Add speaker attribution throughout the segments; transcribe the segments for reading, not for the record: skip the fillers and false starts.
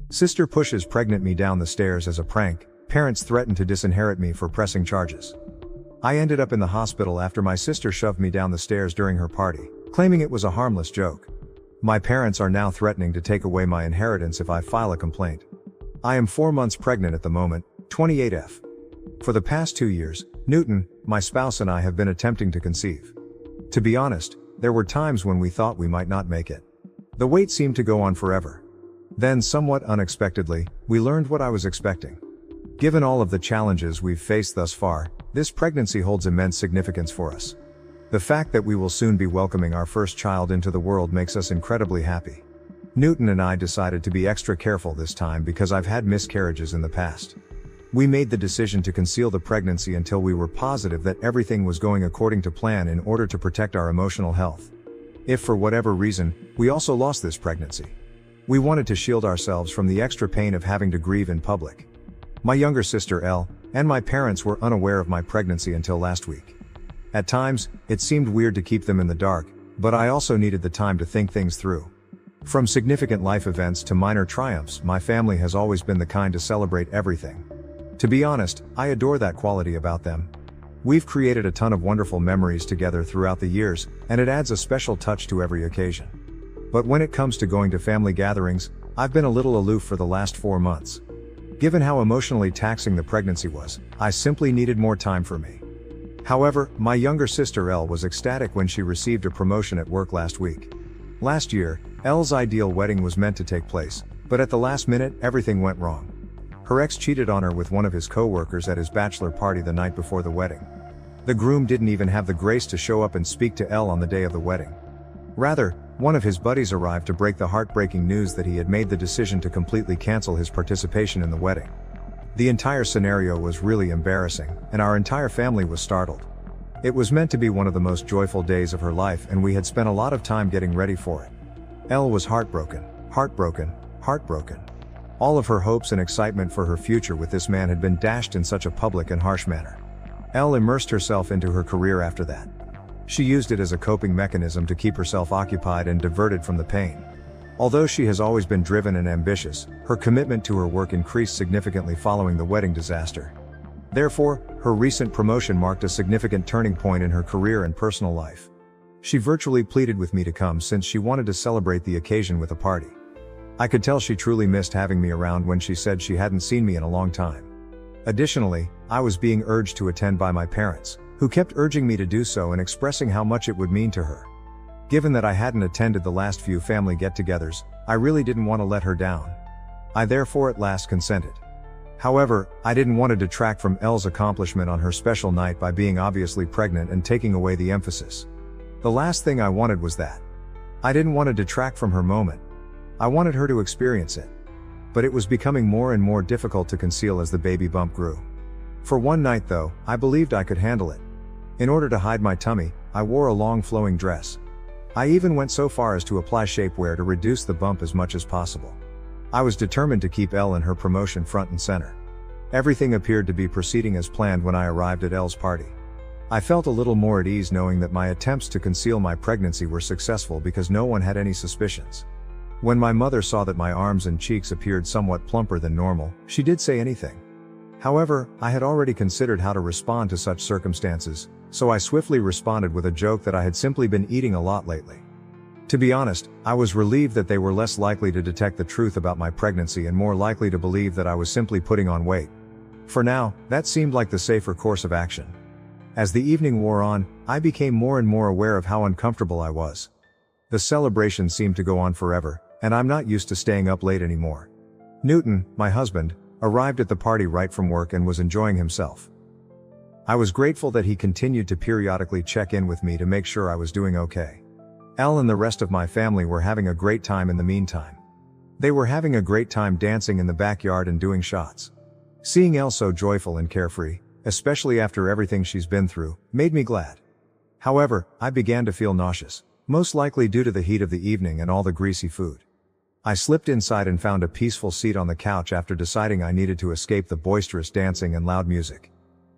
Speaker 1: Sister pushes pregnant me down the stairs as a prank. Parents threaten to disinherit me for pressing charges. I ended up in the hospital after my sister shoved me down the stairs during her party, claiming it was a harmless joke. My parents are now threatening to take away my inheritance if I file a complaint. I am 4 months pregnant at the moment, 28F. For the past 2 years, Newton, my spouse, and I have been attempting to conceive. To be honest, there were times when we thought we might not make it. The wait seemed to go on forever. Then, somewhat unexpectedly, we learned what I was expecting. Given all of the challenges we've faced thus far, this pregnancy holds immense significance for us. The fact that we will soon be welcoming our first child into the world makes us incredibly happy. Newton and I decided to be extra careful this time because I've had miscarriages in the past. We made the decision to conceal the pregnancy until we were positive that everything was going according to plan in order to protect our emotional health. If for whatever reason, we also lost this pregnancy, we wanted to shield ourselves from the extra pain of having to grieve in public. My younger sister Elle, and my parents were unaware of my pregnancy until last week. At times, it seemed weird to keep them in the dark, but I also needed the time to think things through. From significant life events to minor triumphs, my family has always been the kind to celebrate everything. To be honest, I adore that quality about them. We've created a ton of wonderful memories together throughout the years, and it adds a special touch to every occasion. But when it comes to going to family gatherings, I've been a little aloof for the last 4 months. Given how emotionally taxing the pregnancy was, I simply needed more time for me. However, my younger sister Elle was ecstatic when she received a promotion at work last week. Last year, Elle's ideal wedding was meant to take place, but at the last minute, everything went wrong. Her ex cheated on her with one of his co-workers at his bachelor party the night before the wedding. The groom didn't even have the grace to show up and speak to Elle on the day of the wedding. Rather, one of his buddies arrived to break the heartbreaking news that he had made the decision to completely cancel his participation in the wedding. The entire scenario was really embarrassing, and our entire family was startled. It was meant to be one of the most joyful days of her life, and we had spent a lot of time getting ready for it. Elle was heartbroken. All of her hopes and excitement for her future with this man had been dashed in such a public and harsh manner. Elle immersed herself into her career after that. She used it as a coping mechanism to keep herself occupied and diverted from the pain. Although she has always been driven and ambitious, her commitment to her work increased significantly following the wedding disaster. Therefore, her recent promotion marked a significant turning point in her career and personal life. She virtually pleaded with me to come since she wanted to celebrate the occasion with a party. I could tell she truly missed having me around when she said she hadn't seen me in a long time. Additionally, I was being urged to attend by my parents, who kept urging me to do so and expressing how much it would mean to her. Given that I hadn't attended the last few family get-togethers, I really didn't want to let her down. I therefore at last consented. However, I didn't want to detract from Elle's accomplishment on her special night by being obviously pregnant and taking away the emphasis. The last thing I wanted was that. I didn't want to detract from her moment. I wanted her to experience it. But it was becoming more and more difficult to conceal as the baby bump grew. For one night though, I believed I could handle it. In order to hide my tummy, I wore a long flowing dress. I even went so far as to apply shapewear to reduce the bump as much as possible. I was determined to keep Elle and her promotion front and center. Everything appeared to be proceeding as planned when I arrived at Elle's party. I felt a little more at ease knowing that my attempts to conceal my pregnancy were successful because no one had any suspicions. When my mother saw that my arms and cheeks appeared somewhat plumper than normal, she did say anything. However, I had already considered how to respond to such circumstances, so I swiftly responded with a joke that I had simply been eating a lot lately. To be honest, I was relieved that they were less likely to detect the truth about my pregnancy and more likely to believe that I was simply putting on weight. For now, that seemed like the safer course of action. As the evening wore on, I became more and more aware of how uncomfortable I was. The celebration seemed to go on forever, and I'm not used to staying up late anymore. Newton, my husband, arrived at the party right from work and was enjoying himself. I was grateful that he continued to periodically check in with me to make sure I was doing okay. Elle and the rest of my family were having a great time in the meantime. They were having a great time dancing in the backyard and doing shots. Seeing Elle so joyful and carefree, especially after everything she's been through, made me glad. However, I began to feel nauseous, most likely due to the heat of the evening and all the greasy food. I slipped inside and found a peaceful seat on the couch after deciding I needed to escape the boisterous dancing and loud music.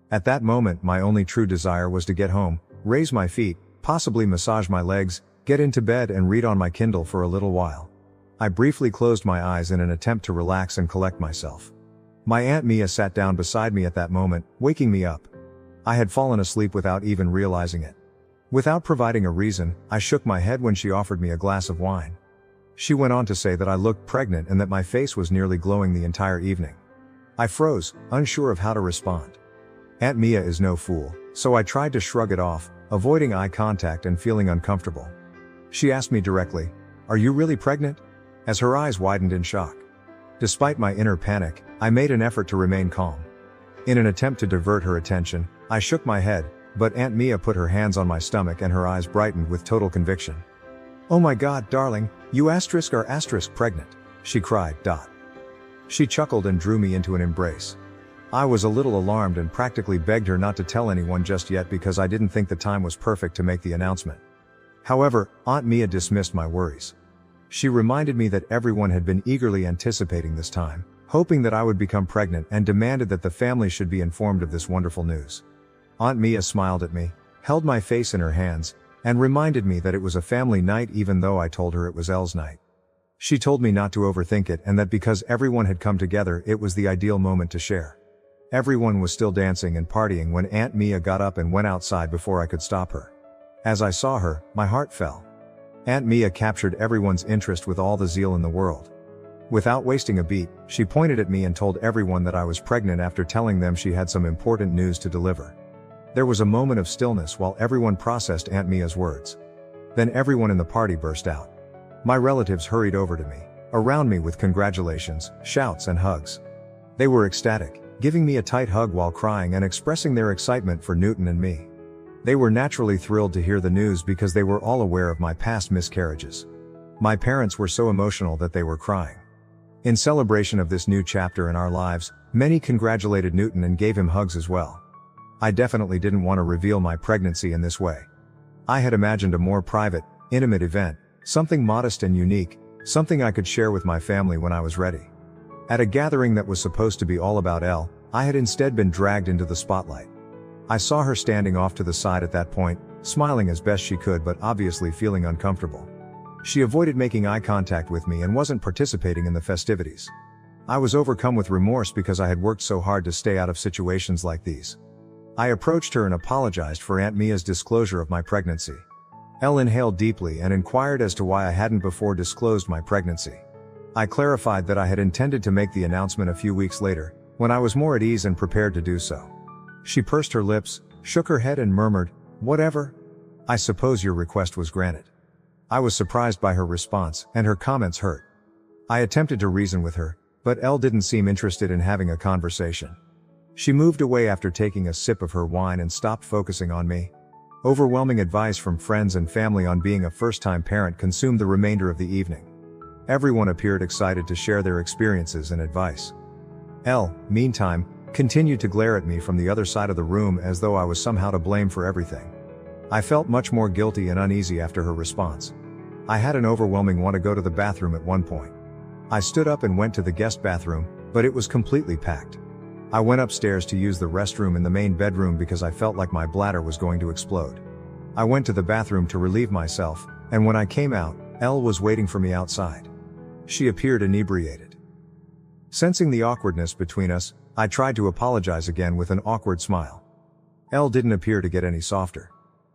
Speaker 1: At that moment, my only true desire was to get home, raise my feet, possibly massage my legs, get into bed and read on my Kindle for a little while. I briefly closed my eyes in an attempt to relax and collect myself. My Aunt Mia sat down beside me at that moment, waking me up. I had fallen asleep without even realizing it. Without providing a reason, I shook my head when she offered me a glass of wine. She went on to say that I looked pregnant and that my face was nearly glowing the entire evening. I froze, unsure of how to respond. Aunt Mia is no fool, so I tried to shrug it off, avoiding eye contact and feeling uncomfortable. She asked me directly, "Are you really pregnant?" as her eyes widened in shock. Despite my inner panic, I made an effort to remain calm. In an attempt to divert her attention, I shook my head, but Aunt Mia put her hands on my stomach and her eyes brightened with total conviction. "Oh my God, darling, you are pregnant," she cried. She chuckled and drew me into an embrace. I was a little alarmed and practically begged her not to tell anyone just yet because I didn't think the time was perfect to make the announcement. However, Aunt Mia dismissed my worries. She reminded me that everyone had been eagerly anticipating this time, hoping that I would become pregnant, and demanded that the family should be informed of this wonderful news. Aunt Mia smiled at me, held my face in her hands, and reminded me that it was a family night even though I told her it was Elle's night. She told me not to overthink it and that because everyone had come together it was the ideal moment to share. Everyone was still dancing and partying when Aunt Mia got up and went outside before I could stop her. As I saw her, my heart fell. Aunt Mia captured everyone's interest with all the zeal in the world. Without wasting a beat, she pointed at me and told everyone that I was pregnant after telling them she had some important news to deliver. There was a moment of stillness while everyone processed Aunt Mia's words. Then everyone in the party burst out. My relatives hurried over to me, around me with congratulations, shouts and hugs. They were ecstatic, giving me a tight hug while crying and expressing their excitement for Newton and me. They were naturally thrilled to hear the news because they were all aware of my past miscarriages. My parents were so emotional that they were crying. In celebration of this new chapter in our lives, many congratulated Newton and gave him hugs as well. I definitely didn't want to reveal my pregnancy in this way. I had imagined a more private, intimate event, something modest and unique, something I could share with my family when I was ready. At a gathering that was supposed to be all about Elle, I had instead been dragged into the spotlight. I saw her standing off to the side at that point, smiling as best she could but obviously feeling uncomfortable. She avoided making eye contact with me and wasn't participating in the festivities. I was overcome with remorse because I had worked so hard to stay out of situations like these. I approached her and apologized for Aunt Mia's disclosure of my pregnancy. Elle inhaled deeply and inquired as to why I hadn't before disclosed my pregnancy. I clarified that I had intended to make the announcement a few weeks later, when I was more at ease and prepared to do so. She pursed her lips, shook her head and murmured, "Whatever. I suppose your request was granted." I was surprised by her response, and her comments hurt. I attempted to reason with her, but Elle didn't seem interested in having a conversation. She moved away after taking a sip of her wine and stopped focusing on me. Overwhelming advice from friends and family on being a first-time parent consumed the remainder of the evening. Everyone appeared excited to share their experiences and advice. Elle, meantime, continued to glare at me from the other side of the room as though I was somehow to blame for everything. I felt much more guilty and uneasy after her response. I had an overwhelming want to go to the bathroom at one point. I stood up and went to the guest bathroom, but it was completely packed. I went upstairs to use the restroom in the main bedroom because I felt like my bladder was going to explode. I went to the bathroom to relieve myself, and when I came out, Elle was waiting for me outside. She appeared inebriated. Sensing the awkwardness between us, I tried to apologize again with an awkward smile. Elle didn't appear to get any softer.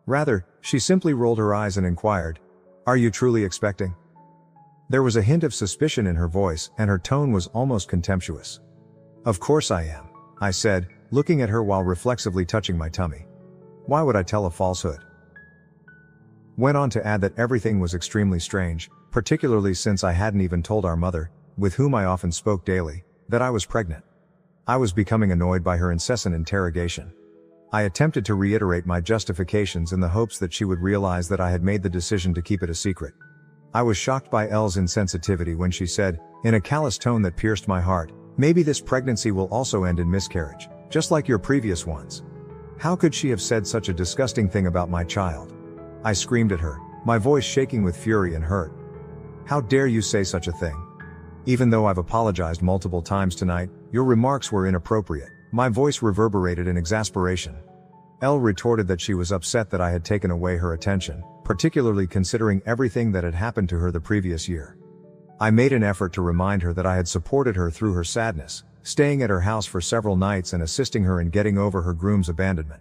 Speaker 1: Rather, she simply rolled her eyes and inquired, "Are you truly expecting?" There was a hint of suspicion in her voice, and her tone was almost contemptuous. "Of course I am," I said, looking at her while reflexively touching my tummy. Why would I tell a falsehood? Went on to add that everything was extremely strange, particularly since I hadn't even told our mother, with whom I often spoke daily, that I was pregnant. I was becoming annoyed by her incessant interrogation. I attempted to reiterate my justifications in the hopes that she would realize that I had made the decision to keep it a secret. I was shocked by Elle's insensitivity when she said, in a callous tone that pierced my heart, "Maybe this pregnancy will also end in miscarriage, just like your previous ones." How could she have said such a disgusting thing about my child? I screamed at her, my voice shaking with fury and hurt. "How dare you say such a thing? Even though I've apologized multiple times tonight, your remarks were inappropriate." My voice reverberated in exasperation. Elle retorted that she was upset that I had taken away her attention, particularly considering everything that had happened to her the previous year. I made an effort to remind her that I had supported her through her sadness, staying at her house for several nights and assisting her in getting over her groom's abandonment.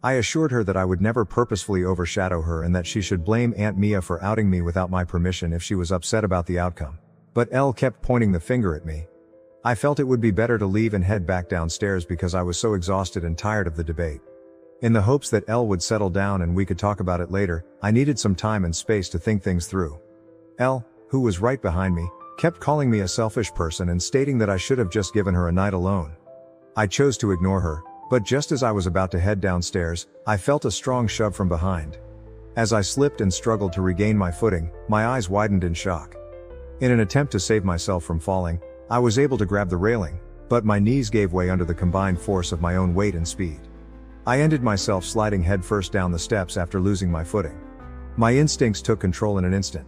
Speaker 1: I assured her that I would never purposefully overshadow her and that she should blame Aunt Mia for outing me without my permission if she was upset about the outcome. But Elle kept pointing the finger at me. I felt it would be better to leave and head back downstairs because I was so exhausted and tired of the debate. In the hopes that Elle would settle down and we could talk about it later, I needed some time and space to think things through. Elle, who was right behind me, kept calling me a selfish person and stating that I should have just given her a night alone. I chose to ignore her, but just as I was about to head downstairs, I felt a strong shove from behind. As I slipped and struggled to regain my footing, my eyes widened in shock. In an attempt to save myself from falling, I was able to grab the railing, but my knees gave way under the combined force of my own weight and speed. I ended myself sliding headfirst down the steps after losing my footing. My instincts took control in an instant.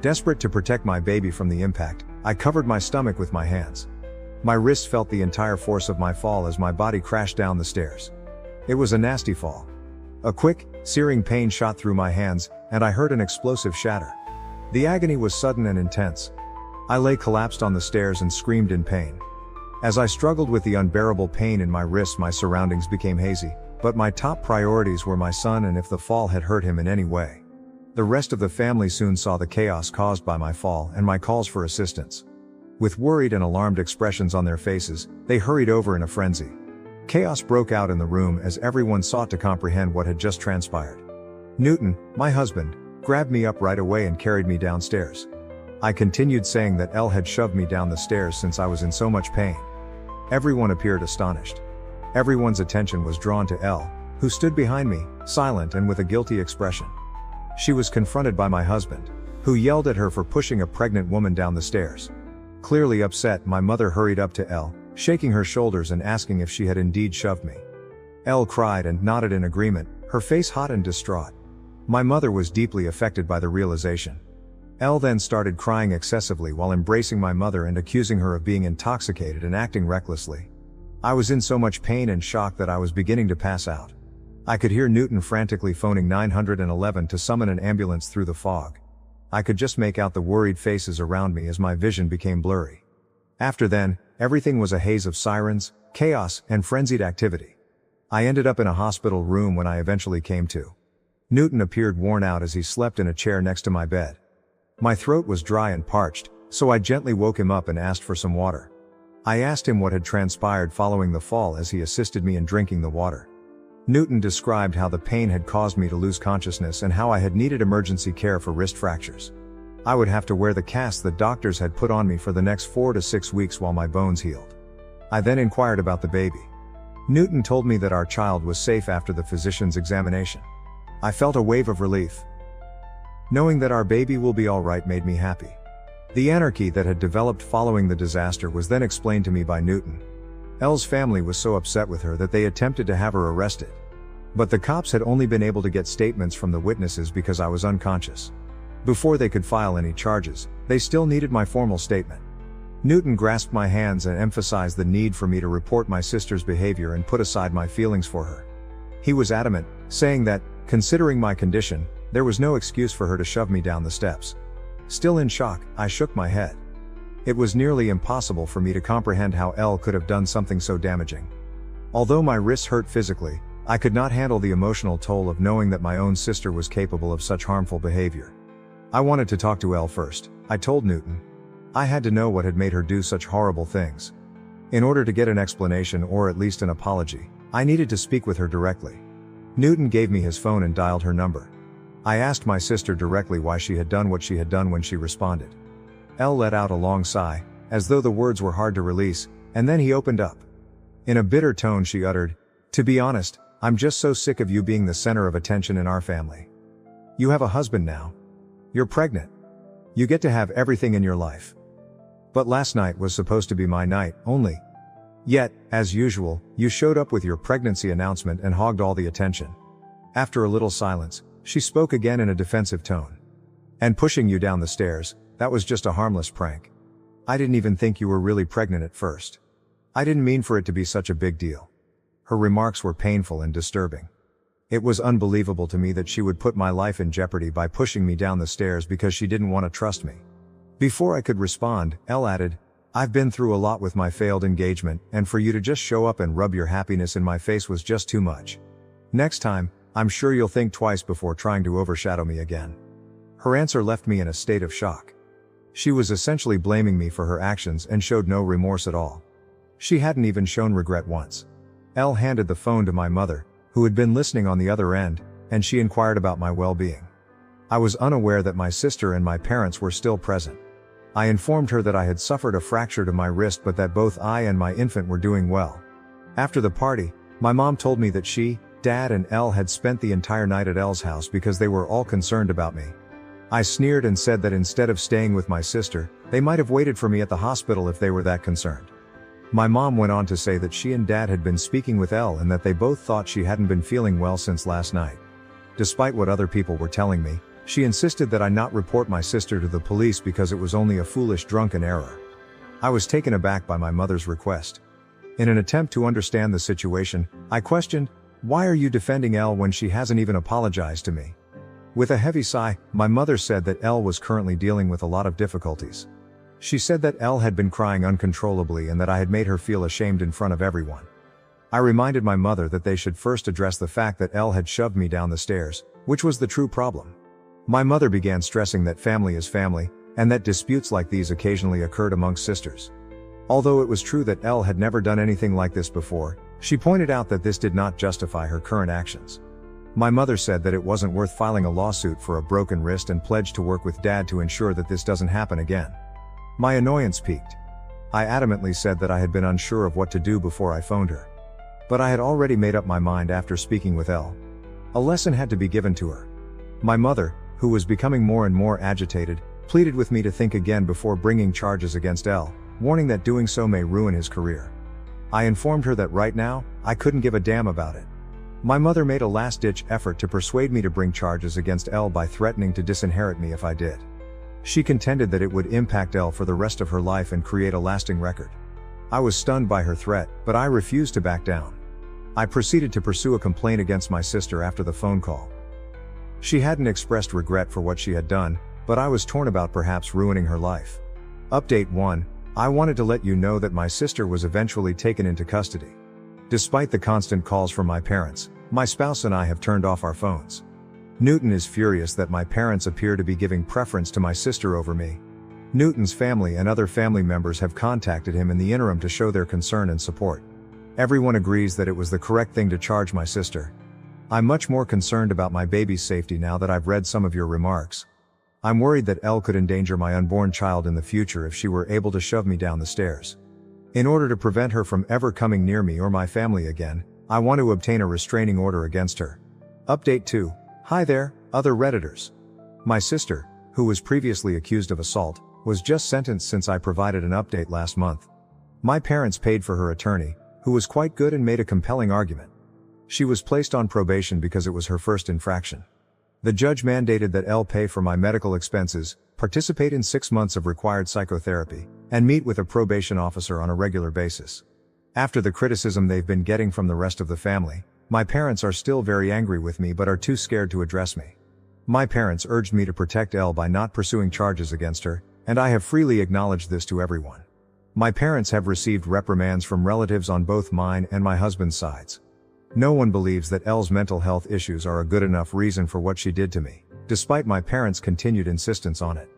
Speaker 1: Desperate to protect my baby from the impact, I covered my stomach with my hands. My wrists felt the entire force of my fall as my body crashed down the stairs. It was a nasty fall. A quick, searing pain shot through my hands, and I heard an explosive shatter. The agony was sudden and intense. I lay collapsed on the stairs and screamed in pain. As I struggled with the unbearable pain in my wrists, my surroundings became hazy, but my top priorities were my son and if the fall had hurt him in any way. The rest of the family soon saw the chaos caused by my fall and my calls for assistance. With worried and alarmed expressions on their faces, they hurried over in a frenzy. Chaos broke out in the room as everyone sought to comprehend what had just transpired. Newton, my husband, grabbed me up right away and carried me downstairs. I continued saying that Elle had shoved me down the stairs since I was in so much pain. Everyone appeared astonished. Everyone's attention was drawn to Elle, who stood behind me, silent and with a guilty expression. She was confronted by my husband, who yelled at her for pushing a pregnant woman down the stairs. Clearly upset, my mother hurried up to Elle, shaking her shoulders and asking if she had indeed shoved me. Elle cried and nodded in agreement, her face hot and distraught. My mother was deeply affected by the realization. Elle then started crying excessively while embracing my mother and accusing her of being intoxicated and acting recklessly. I was in so much pain and shock that I was beginning to pass out. I could hear Newton frantically phoning 911 to summon an ambulance through the fog. I could just make out the worried faces around me as my vision became blurry. After then, everything was a haze of sirens, chaos, and frenzied activity. I ended up in a hospital room when I eventually came to. Newton appeared worn out as he slept in a chair next to my bed. My throat was dry and parched, so I gently woke him up and asked for some water. I asked him what had transpired following the fall as he assisted me in drinking the water. Newton described how the pain had caused me to lose consciousness and how I had needed emergency care for wrist fractures. I would have to wear the cast the doctors had put on me for the next 4 to 6 weeks while my bones healed. I then inquired about the baby. Newton told me that our child was safe after the physician's examination. I felt a wave of relief. Knowing that our baby will be all right made me happy. The anarchy that had developed following the disaster was then explained to me by Newton. Elle's family was so upset with her that they attempted to have her arrested. But the cops had only been able to get statements from the witnesses because I was unconscious. Before they could file any charges, they still needed my formal statement. Newton grasped my hands and emphasized the need for me to report my sister's behavior and put aside my feelings for her. He was adamant, saying that, considering my condition, there was no excuse for her to shove me down the steps. Still in shock, I shook my head. It was nearly impossible for me to comprehend how Elle could have done something so damaging. Although my wrists hurt physically, I could not handle the emotional toll of knowing that my own sister was capable of such harmful behavior. I wanted to talk to Elle first, I told Newton. I had to know what had made her do such horrible things. In order to get an explanation or at least an apology, I needed to speak with her directly. Newton gave me his phone and dialed her number. I asked my sister directly why she had done what she had done when she responded. Elle let out a long sigh, as though the words were hard to release, and then he opened up. In a bitter tone she uttered, "To be honest, I'm just so sick of you being the center of attention in our family. You have a husband now. You're pregnant. You get to have everything in your life. But last night was supposed to be my night, only. Yet, as usual, you showed up with your pregnancy announcement and hogged all the attention." After a little silence, she spoke again in a defensive tone. "And pushing you down the stairs, that was just a harmless prank. I didn't even think you were really pregnant at first. I didn't mean for it to be such a big deal." Her remarks were painful and disturbing. It was unbelievable to me that she would put my life in jeopardy by pushing me down the stairs because she didn't want to trust me. Before I could respond, Elle added, "I've been through a lot with my failed engagement, and for you to just show up and rub your happiness in my face was just too much. Next time, I'm sure you'll think twice before trying to overshadow me again." Her answer left me in a state of shock. She was essentially blaming me for her actions and showed no remorse at all. She hadn't even shown regret once. Elle handed the phone to my mother, who had been listening on the other end, and she inquired about my well-being. I was unaware that my sister and my parents were still present. I informed her that I had suffered a fracture to my wrist but that both I and my infant were doing well. After the party, my mom told me that she, Dad and Elle had spent the entire night at Elle's house because they were all concerned about me. I sneered and said that instead of staying with my sister, they might have waited for me at the hospital if they were that concerned. My mom went on to say that she and Dad had been speaking with Elle and that they both thought she hadn't been feeling well since last night. Despite what other people were telling me, she insisted that I not report my sister to the police because it was only a foolish drunken error. I was taken aback by my mother's request. In an attempt to understand the situation, I questioned, "Why are you defending Elle when she hasn't even apologized to me?" With a heavy sigh, my mother said that Elle was currently dealing with a lot of difficulties. She said that Elle had been crying uncontrollably and that I had made her feel ashamed in front of everyone. I reminded my mother that they should first address the fact that Elle had shoved me down the stairs, which was the true problem. My mother began stressing that family is family, and that disputes like these occasionally occurred amongst sisters. Although it was true that Elle had never done anything like this before, she pointed out that this did not justify her current actions. My mother said that it wasn't worth filing a lawsuit for a broken wrist and pledged to work with Dad to ensure that this doesn't happen again. My annoyance peaked. I adamantly said that I had been unsure of what to do before I phoned her. But I had already made up my mind after speaking with Elle. A lesson had to be given to her. My mother, who was becoming more and more agitated, pleaded with me to think again before bringing charges against Elle, warning that doing so may ruin his career. I informed her that right now, I couldn't give a damn about it. My mother made a last-ditch effort to persuade me to bring charges against Elle by threatening to disinherit me if I did. She contended that it would impact Elle for the rest of her life and create a lasting record. I was stunned by her threat, but I refused to back down. I proceeded to pursue a complaint against my sister after the phone call. She hadn't expressed regret for what she had done, but I was torn about perhaps ruining her life. Update 1. I wanted to let you know that my sister was eventually taken into custody. Despite the constant calls from my parents, my spouse and I have turned off our phones. Newton is furious that my parents appear to be giving preference to my sister over me. Newton's family and other family members have contacted him in the interim to show their concern and support. Everyone agrees that it was the correct thing to charge my sister. I'm much more concerned about my baby's safety now that I've read some of your remarks. I'm worried that Elle could endanger my unborn child in the future if she were able to shove me down the stairs. In order to prevent her from ever coming near me or my family again, I want to obtain a restraining order against her. Update 2. Hi there, other Redditors. My sister, who was previously accused of assault, was just sentenced since I provided an update last month. My parents paid for her attorney, who was quite good and made a compelling argument. She was placed on probation because it was her first infraction. The judge mandated that Elle pay for my medical expenses, participate in 6 months of required psychotherapy, and meet with a probation officer on a regular basis. After the criticism they've been getting from the rest of the family, my parents are still very angry with me but are too scared to address me. My parents urged me to protect Elle by not pursuing charges against her, and I have freely acknowledged this to everyone. My parents have received reprimands from relatives on both mine and my husband's sides. No one believes that Elle's mental health issues are a good enough reason for what she did to me, despite my parents' continued insistence on it.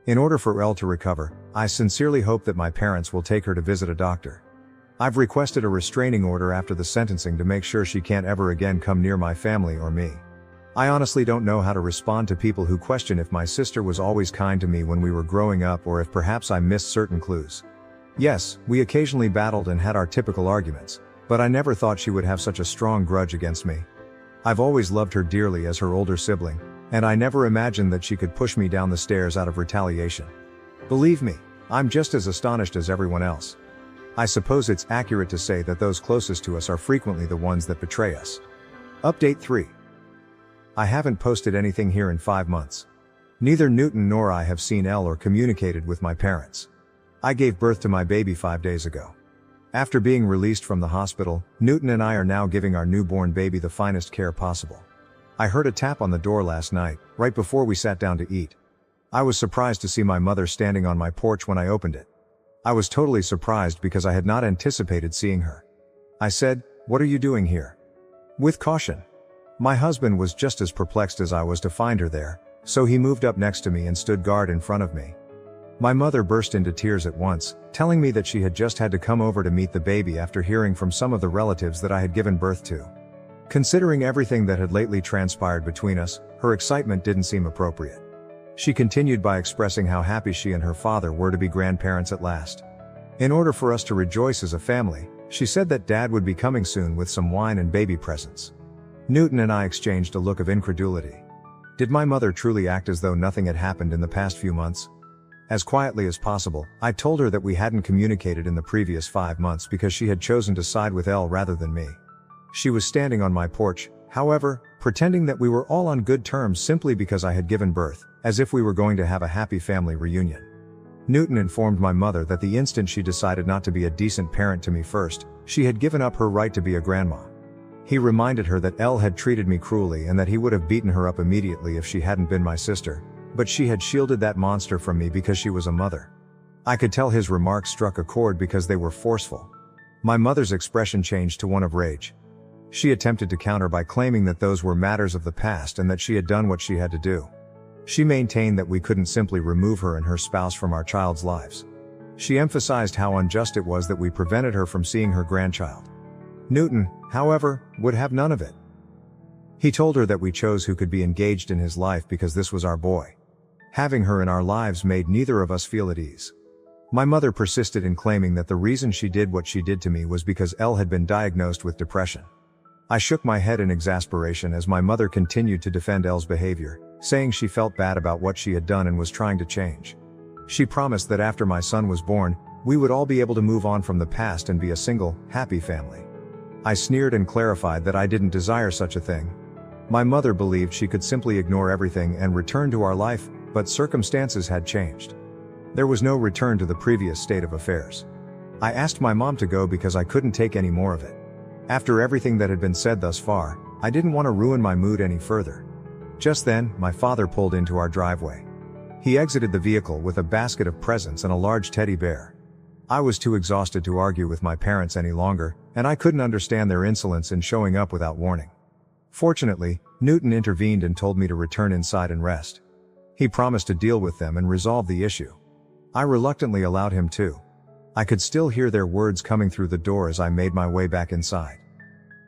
Speaker 1: In order for Elle to recover, I sincerely hope that my parents will take her to visit a doctor. I've requested a restraining order after the sentencing to make sure she can't ever again come near my family or me. I honestly don't know how to respond to people who question if my sister was always kind to me when we were growing up or if perhaps I missed certain clues. Yes, we occasionally battled and had our typical arguments, but I never thought she would have such a strong grudge against me. I've always loved her dearly as her older sibling, and I never imagined that she could push me down the stairs out of retaliation. Believe me, I'm just as astonished as everyone else. I suppose it's accurate to say that those closest to us are frequently the ones that betray us. Update 3. I haven't posted anything here in 5 months. Neither Newton nor I have seen Elle or communicated with my parents. I gave birth to my baby 5 days ago. After being released from the hospital, Newton and I are now giving our newborn baby the finest care possible. I heard a tap on the door last night, right before we sat down to eat. I was surprised to see my mother standing on my porch when I opened it. I was totally surprised because I had not anticipated seeing her. I said, "What are you doing here?" With caution. My husband was just as perplexed as I was to find her there, so he moved up next to me and stood guard in front of me. My mother burst into tears at once, telling me that she had just had to come over to meet the baby after hearing from some of the relatives that I had given birth to. Considering everything that had lately transpired between us, her excitement didn't seem appropriate. She continued by expressing how happy she and her father were to be grandparents at last. In order for us to rejoice as a family, she said that Dad would be coming soon with some wine and baby presents. Newton and I exchanged a look of incredulity. Did my mother truly act as though nothing had happened in the past few months? As quietly as possible, I told her that we hadn't communicated in the previous 5 months because she had chosen to side with Elle rather than me. She was standing on my porch, however, pretending that we were all on good terms simply because I had given birth, as if we were going to have a happy family reunion. Newton informed my mother that the instant she decided not to be a decent parent to me first, she had given up her right to be a grandma. He reminded her that Elle had treated me cruelly and that he would have beaten her up immediately if she hadn't been my sister, but she had shielded that monster from me because she was a mother. I could tell his remarks struck a chord because they were forceful. My mother's expression changed to one of rage. She attempted to counter by claiming that those were matters of the past and that she had done what she had to do. She maintained that we couldn't simply remove her and her spouse from our child's lives. She emphasized how unjust it was that we prevented her from seeing her grandchild. Newton, however, would have none of it. He told her that we chose who could be engaged in his life because this was our boy. Having her in our lives made neither of us feel at ease. My mother persisted in claiming that the reason she did what she did to me was because Elle had been diagnosed with depression. I shook my head in exasperation as my mother continued to defend Elle's behavior, saying she felt bad about what she had done and was trying to change. She promised that after my son was born, we would all be able to move on from the past and be a single, happy family. I sneered and clarified that I didn't desire such a thing. My mother believed she could simply ignore everything and return to our life, but circumstances had changed. There was no return to the previous state of affairs. I asked my mom to go because I couldn't take any more of it. After everything that had been said thus far, I didn't want to ruin my mood any further. Just then, my father pulled into our driveway. He exited the vehicle with a basket of presents and a large teddy bear. I was too exhausted to argue with my parents any longer, and I couldn't understand their insolence in showing up without warning. Fortunately, Newton intervened and told me to return inside and rest. He promised to deal with them and resolve the issue. I reluctantly allowed him to. I could still hear their words coming through the door as I made my way back inside.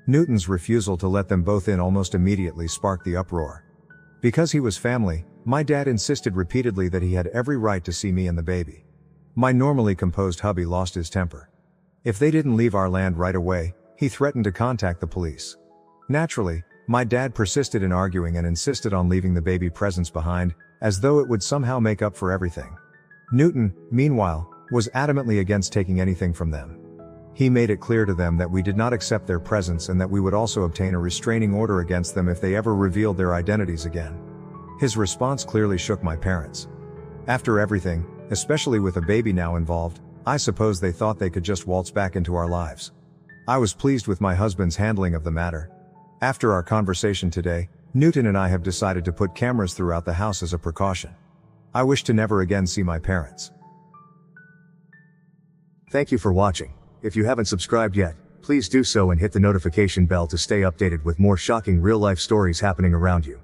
Speaker 1: Newton's refusal to let them both in almost immediately sparked the uproar. Because he was family, my dad insisted repeatedly that he had every right to see me and the baby. My normally composed hubby lost his temper. If they didn't leave our land right away, he threatened to contact the police. Naturally, my dad persisted in arguing and insisted on leaving the baby presents behind, as though it would somehow make up for everything. Newton, meanwhile, was adamantly against taking anything from them. He made it clear to them that we did not accept their presents and that we would also obtain a restraining order against them if they ever revealed their identities again. His response clearly shook my parents. After everything, especially with a baby now involved, I suppose they thought they could just waltz back into our lives. I was pleased with my husband's handling of the matter. After our conversation today, Newton and I have decided to put cameras throughout the house as a precaution. I wish to never again see my parents.
Speaker 2: Thank you for watching. If you haven't subscribed yet, please do so and hit the notification bell to stay updated with more shocking real-life stories happening around you.